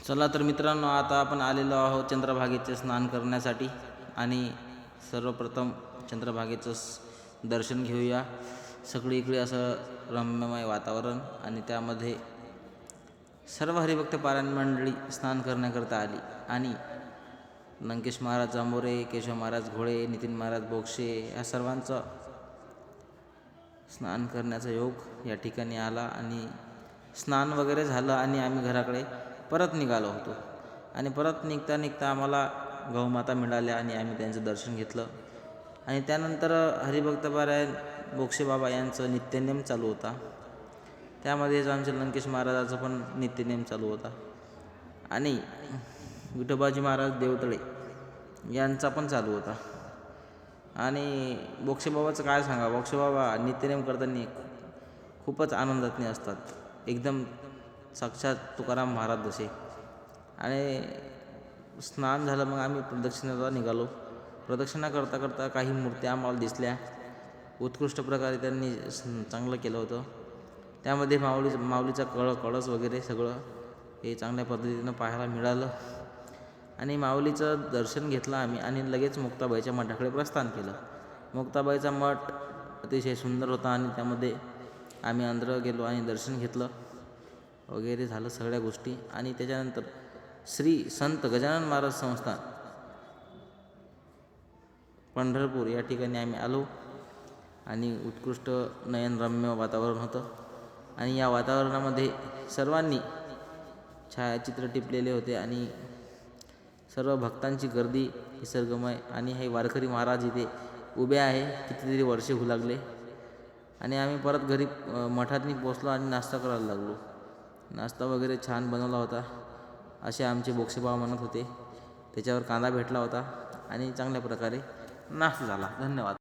चला तर मित्रांनो, आता आपण आलेलो आहोत चंद्रभागेचे स्नान करण्यासाठी आणि सर्वप्रथम चंद्रभागेचं दर्शन घेऊया. सगळीकडे असं रम्यमय वातावरण आणि त्यामध्ये सर्व हरिभक्त पारायण मंडळी स्नान करण्याकरता आली आणि लंकेश महाराज जांभोरे, केशव महाराज घोळे, नितीन महाराज बोक्षे या सर्वांचं स्नान करण्याचा योग या ठिकाणी आला आणि स्नान वगैरे झालं आणि आम्ही घराकडे परत निघालो होतो. आणि परत निघता निघता आम्हाला गौमाता मिळाल्या आणि आम्ही त्यांचं दर्शन घेतलं. आणि त्यानंतर हरिभक्त पारायण बोक्षे बाबा यांचं नित्यनेम चालू होता. त्यामध्येच आमच्या लंकेश महाराजाचा पण नित्यनेम चालू होता आणि विठोबाजी महाराज देवतळे यांचा पण चालू होता. आणि बोक्षे बाबाचं काय सांगा, बोक्षे बाबा नित्यनेम करताना खूपच आनंदातने असतात, एकदम साक्षात तुकाराम महाराज जसे. आणि स्नान झालं मग आम्ही प्रदक्षिणेला निघालो. प्रदक्षिणा करता करता काही मूर्त्या आम्हाला दिसल्या. उत्कृष्ट प्रकारे त्यांनी चांगलं केलं होतं. त्यामध्ये माऊलीचा कळस वगैरे सगळं हे चांगल्या पद्धतीनं पाहायला मिळालं. आणि माऊलीचं दर्शन घेतलं आम्ही आणि लगेच मुक्ताबाईच्या मठाकडे प्रस्थान केलं. मुक्ताबाईचा मठ अतिशय सुंदर होता आणि त्यामध्ये आम्ही अंदर गेलो आणि दर्शन घेतलं वगैरे झालं सगळ्या गोष्टी. आणि त्याच्यानंतर श्री संत गजानन महाराज संस्थान पंढरपूर या ठिकाणी आम्ही आलो आणि उत्कृष्ट नयनरम्य वातावरण होतं. आणि या वातावरणामध्ये सर्वांनी छायाचित्र टिपलेले होते आणि सर्व भक्तांची गर्दी निसर्गमय. आणि हे वारकरी महाराज इथे उभे आहे, कितीतरी वर्षे होऊ लागले. आणि आम्ही परत घरी मठातनी पोचलो आणि नाश्ता करायला लागलो. नाश्ता वगैरे छान बनवला होता असे आमचे बोक्षेबाबा म्हणत होते. त्याच्यावर कांदा भेटला होता आणि चांगल्या प्रकारे नाश्ता झाला. धन्यवाद.